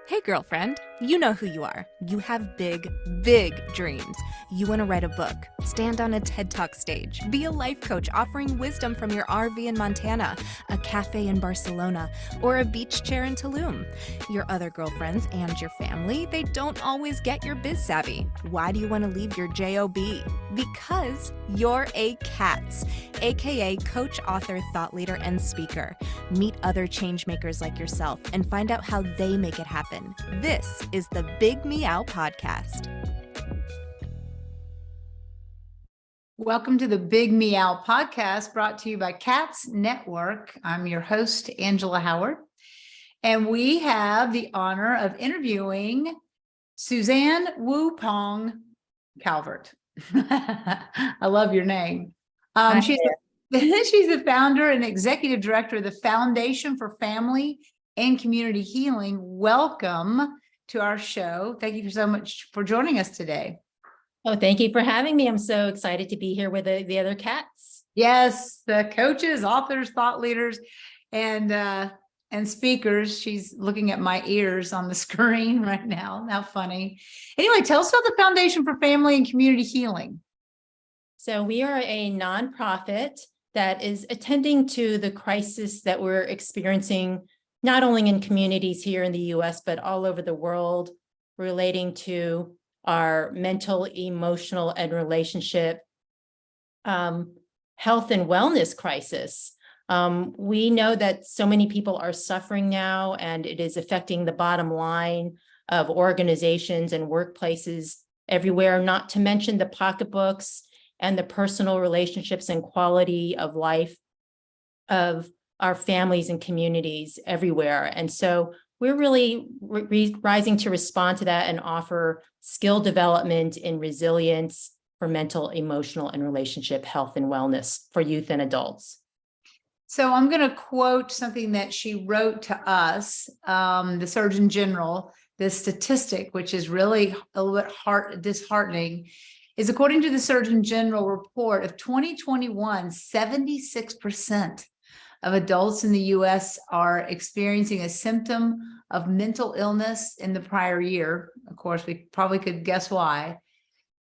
Hey, girlfriend, you know who you are. You have big, big dreams. You want to write a book, stand on a TED Talk stage, be a life coach offering wisdom from your RV in Montana, a cafe in Barcelona, or a beach chair in Tulum. Your other girlfriends and your family, they don't always get your biz savvy. Why do you want to leave your JOB? Because you're a C.A.T.S, aka coach, author, thought leader, and speaker. Meet other change makers like yourself and find out how they make it happen. This is the Big Meow podcast. Welcome to the Big Meow podcast brought to you by C.A.T.S Network. I'm your host, Angela Howard, and we have the honor of interviewing Susanna Wu Pong Calvert. I love your name. She's the founder and executive director of the Foundation for Family and Community Healing. Welcome to our show. Thank you so much for joining us today. Oh, thank you for having me. I'm so excited to be here with the other cats. Yes, the coaches, authors, thought leaders, and speakers. She's looking at my ears on the screen right now. How funny. Anyway, tell us about the Foundation for Family and Community Healing. So we are a nonprofit that is attending to the crisis that we're experiencing, not only in communities here in the US, but all over the world, relating to our mental, emotional, and relationship health and wellness crisis. We know that so many people are suffering now, and it is affecting the bottom line of organizations and workplaces everywhere, not to mention the pocketbooks and the personal relationships and quality of life of our families and communities everywhere. And so we're really rising to respond to that and offer skill development in resilience for mental, emotional, and relationship health and wellness for youth and adults. So I'm going to quote something that she wrote to us, the Surgeon General. The statistic, which is really a little bit disheartening, is according to the Surgeon General report of 2021, 76% of adults in the U.S. are experiencing a symptom of mental illness in the prior year. Of course, we probably could guess why.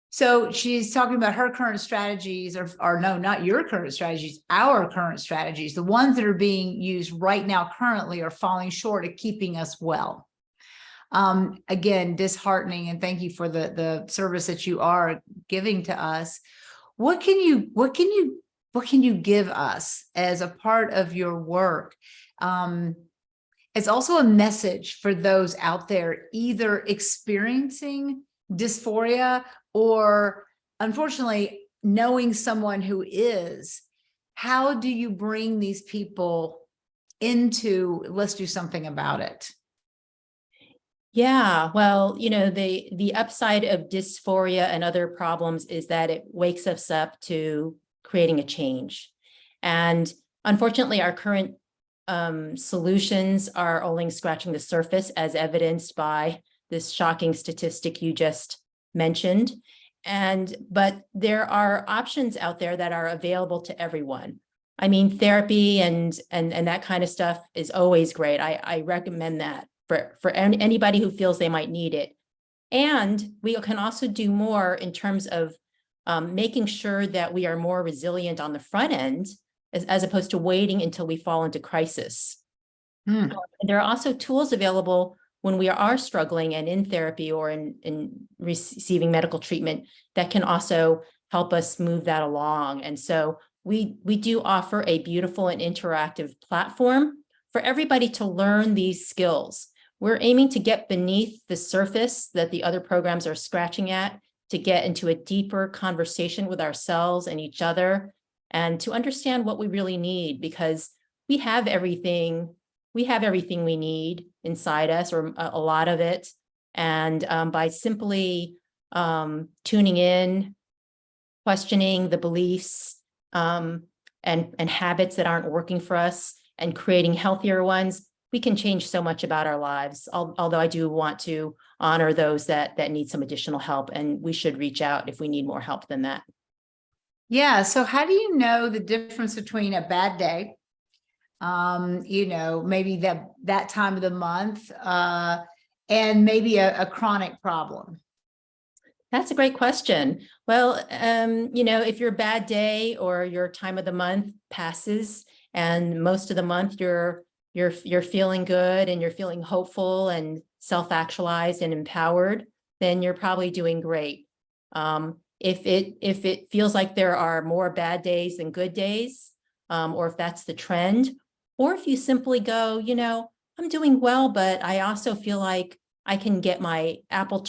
So she's talking about her current strategies, or no, not your current strategies, our current strategies. The ones that are being used right now currently are falling short of keeping us well. Again, disheartening, and thank you for the service that you are giving to us. What can you give us as a part of your work? It's also a message for those out there either experiencing dysphoria or, unfortunately, knowing someone who is. How do you bring these people into, let's do something about it? Yeah, well, the upside of dysphoria and other problems is that it wakes us up to creating a change. And unfortunately, our current solutions are only scratching the surface, as evidenced by this shocking statistic you just mentioned. But there are options out there that are available to everyone. I mean, therapy and that kind of stuff is always great. I recommend that for anybody who feels they might need it. And we can also do more in terms of making sure that we are more resilient on the front end, as opposed to waiting until we fall into crisis. There are also tools available when we are struggling and in therapy or in receiving medical treatment that can also help us move that along. And so we do offer a beautiful and interactive platform for everybody to learn these skills. We're aiming to get beneath the surface that the other programs are scratching at, to get into a deeper conversation with ourselves and each other, and to understand what we really need, because we have everything we need inside us, or a lot of it. And by simply tuning in, questioning the beliefs and habits that aren't working for us, and creating healthier ones, we can change so much about our lives. Although I do want to honor those that need some additional help, and we should reach out if we need more help than that. Yeah. So how do you know the difference between a bad day, maybe that time of the month, and maybe a chronic problem? That's a great question. Well, if your bad day or your time of the month passes, and most of the month you're feeling good and you're feeling hopeful and self-actualized and empowered, then you're probably doing great. If it feels like there are more bad days than good days, or if that's the trend, or if you simply go, I'm doing well, but I also feel like I can get my apple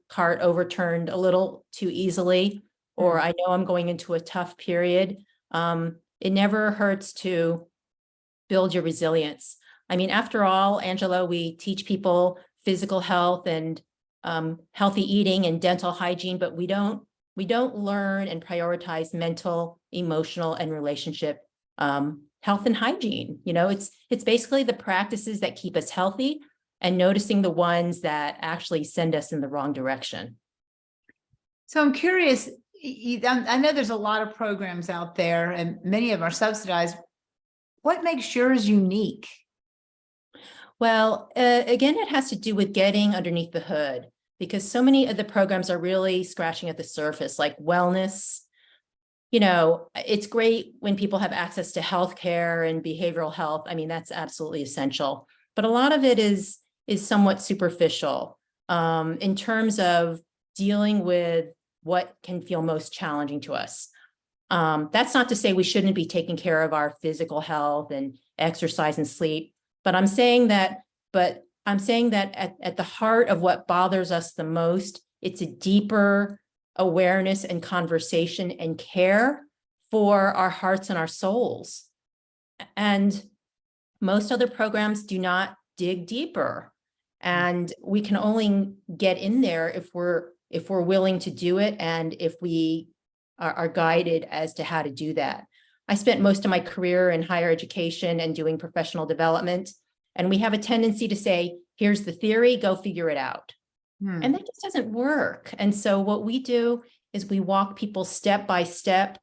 cart overturned a little too easily, or I know I'm going into a tough period. It never hurts to build your resilience. I mean, after all, Angela, we teach people physical health and healthy eating and dental hygiene, but we don't learn and prioritize mental, emotional, and relationship health and hygiene. It's basically the practices that keep us healthy and noticing the ones that actually send us in the wrong direction. So I'm curious, I know there's a lot of programs out there and many of them are subsidized. What makes yours unique? Well, again, it has to do with getting underneath the hood, because so many of the programs are really scratching at the surface, like wellness. It's great when people have access to healthcare and behavioral health. I mean, that's absolutely essential. But a lot of it is somewhat superficial in terms of dealing with what can feel most challenging to us. That's not to say we shouldn't be taking care of our physical health and exercise and sleep, but I'm saying that at the heart of what bothers us the most, it's a deeper awareness and conversation and care for our hearts and our souls. And most other programs do not dig deeper. And we can only get in there if we're willing to do it, and if we are guided as to how to do that. I spent most of my career in higher education and doing professional development, and we have a tendency to say, here's the theory, go figure it out. And that just doesn't work. And so what we do is we walk people step by step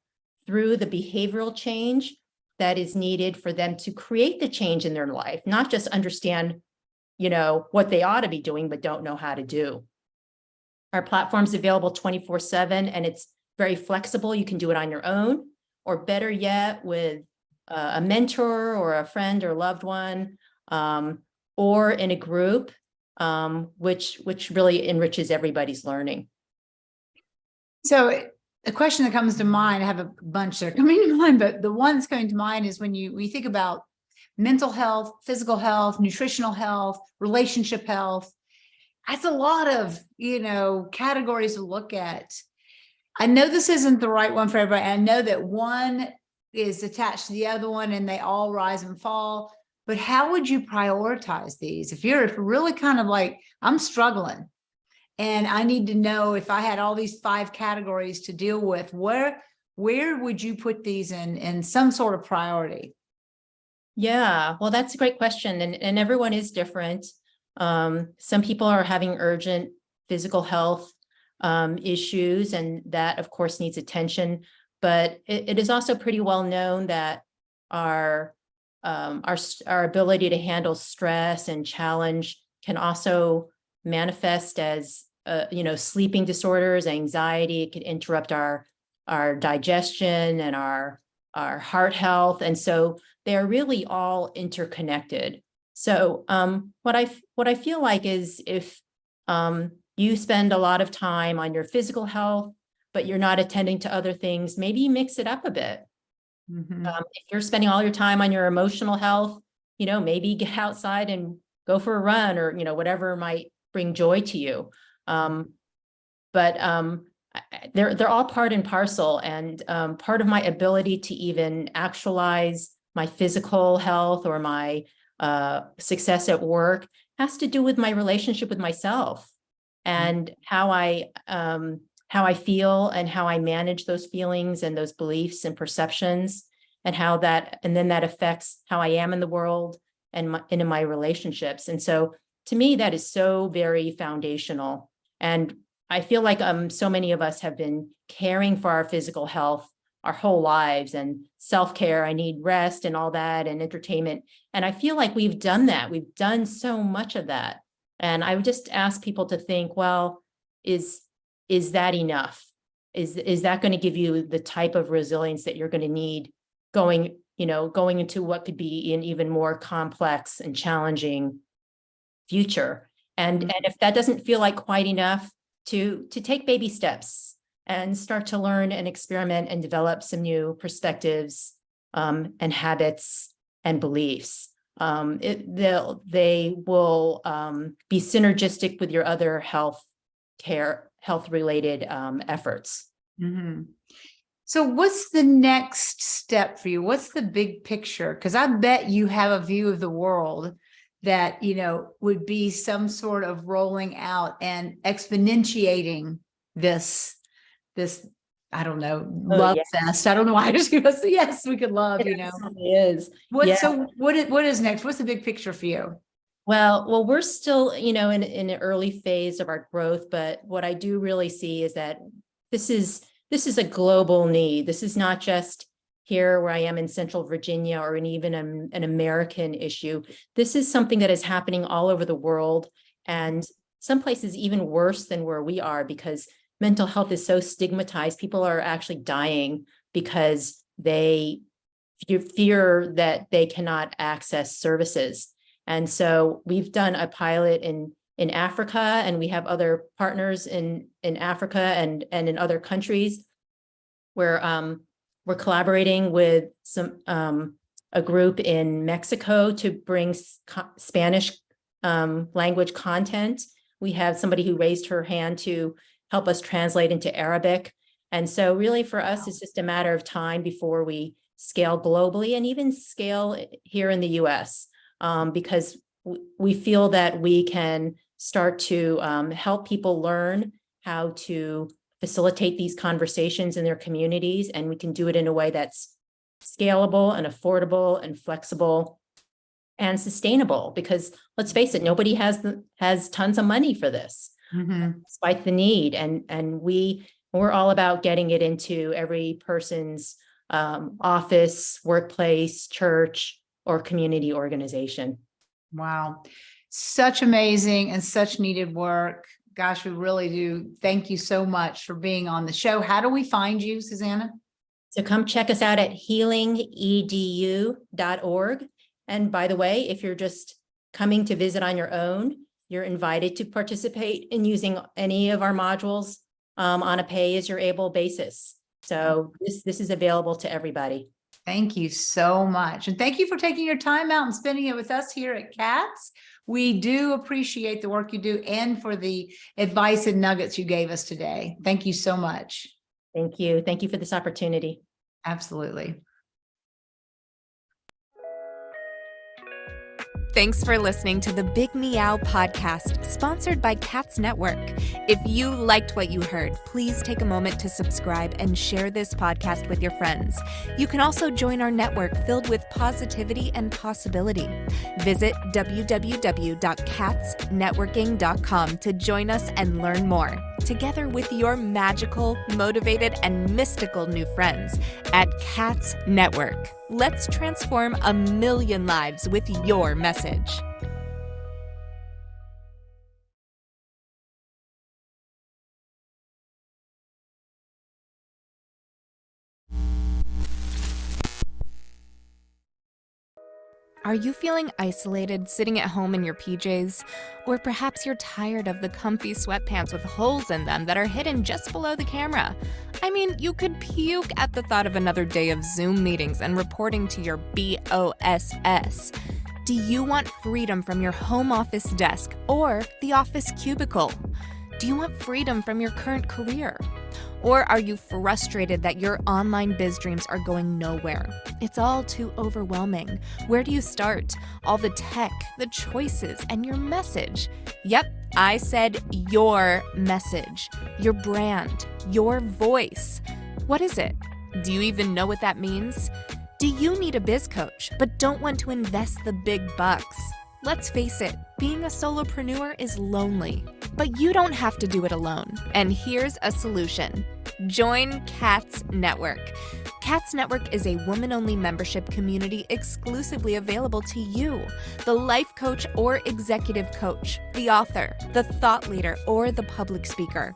through the behavioral change that is needed for them to create the change in their life, not just understand, what they ought to be doing, but don't know how to do. Our platform's available 24/7, and it's very flexible. You can do it on your own, or better yet, with a mentor or a friend or loved one, or in a group, which really enriches everybody's learning. So the question that comes to mind, I have a bunch that are coming to mind, but the one that's coming to mind is when you think about mental health, physical health, nutritional health, relationship health. That's a lot of, categories to look at. I know this isn't the right one for everybody. I know that one is attached to the other one and they all rise and fall, but how would you prioritize these? If you're really kind of like, I'm struggling and I need to know, if I had all these 5 categories to deal with, where would you put these in some sort of priority? Yeah, well, that's a great question. And everyone is different. Some people are having urgent physical health issues, and that of course needs attention, but it is also pretty well known that our ability to handle stress and challenge can also manifest as sleeping disorders, anxiety. It could interrupt our digestion and our heart health, and so they're really all interconnected. So what I feel like is, if you spend a lot of time on your physical health, but you're not attending to other things, maybe mix it up a bit. If you're spending all your time on your emotional health, maybe get outside and go for a run, or whatever might bring joy to you. But they're all part and parcel, and part of my ability to even actualize my physical health or my success at work has to do with my relationship with myself, and how I feel and how I manage those feelings and those beliefs and perceptions, and then that affects how I am in the world and in my relationships. And so to me, that is so very foundational. And I feel like so many of us have been caring for our physical health our whole lives, and self-care, I need rest and all that, and entertainment. And I feel like we've done that. We've done so much of that. And I would just ask people to think, well, is that enough? Is that going to give you the type of resilience that you're going to need going into what could be an even more complex and challenging future? And if that doesn't feel like quite enough, to take baby steps and start to learn and experiment and develop some new perspectives and habits and beliefs. They will be synergistic with your other health related efforts. Mm-hmm. So what's the next step for you? What's the big picture? Because I bet you have a view of the world that, would be some sort of rolling out and exponentiating this, I don't know, love fest. I don't know why I just say, yes, we could love, It is. So what is next? What's the big picture for you? Well, we're still, in an early phase of our growth, but what I do really see is that this is a global need. This is not just here where I am in Central Virginia or even an American issue. This is something that is happening all over the world, and some places even worse than where we are, because mental health is so stigmatized. People are actually dying because they fear that they cannot access services. And so we've done a pilot in Africa, and we have other partners in Africa and in other countries where we're collaborating with a group in Mexico to bring Spanish language content. We have somebody who raised her hand to help us translate into Arabic. And so really for us, it's just a matter of time before we scale globally and even scale here in the US, because we feel that we can start to help people learn how to facilitate these conversations in their communities, and we can do it in a way that's scalable and affordable and flexible and sustainable, because let's face it, nobody has tons of money for this, despite the need. And we're all about getting it into every person's office, workplace, church, or community organization. Wow. Such amazing and such needed work. Gosh, we really do. Thank you so much for being on the show. How do we find you, Susanna? So come check us out at healingedu.org. And by the way, if you're just coming to visit on your own, you're invited to participate in using any of our modules on a pay-as-you're-able basis. So this is available to everybody. Thank you so much. And thank you for taking your time out and spending it with us here at C.A.T.S. We do appreciate the work you do and for the advice and nuggets you gave us today. Thank you so much. Thank you. Thank you for this opportunity. Absolutely. Thanks for listening to the Big Meow podcast, sponsored by C.A.T.S Network. If you liked what you heard, please take a moment to subscribe and share this podcast with your friends. You can also join our network filled with positivity and possibility. Visit www.catsnetworking.com to join us and learn more, together with your magical, motivated, and mystical new friends at C.A.T.S Network. Let's transform 1 million lives with your message. Are you feeling isolated, sitting at home in your PJs? Or perhaps you're tired of the comfy sweatpants with holes in them that are hidden just below the camera? I mean, you could puke at the thought of another day of Zoom meetings and reporting to your BOSS. Do you want freedom from your home office desk or the office cubicle? Do you want freedom from your current career? Or are you frustrated that your online biz dreams are going nowhere? It's all too overwhelming. Where do you start? All the tech, the choices, and your message. Yep, I said your message, your brand, your voice. What is it? Do you even know what that means? Do you need a biz coach but don't want to invest the big bucks? Let's face it, being a solopreneur is lonely, but you don't have to do it alone. And here's a solution. Join C.A.T.S Network. C.A.T.S Network is a woman-only membership community exclusively available to you, the life coach or executive coach, the author, the thought leader, or the public speaker.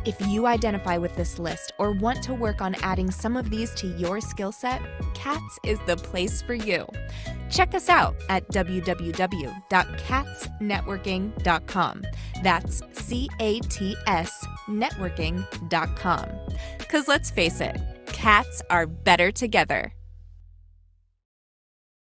If you identify with this list or want to work on adding some of these to your skill set, C.A.T.S is the place for you. Check us out at www.catsnetworking.com. That's C-A-T-S networking.com. Because let's face it, cats are better together.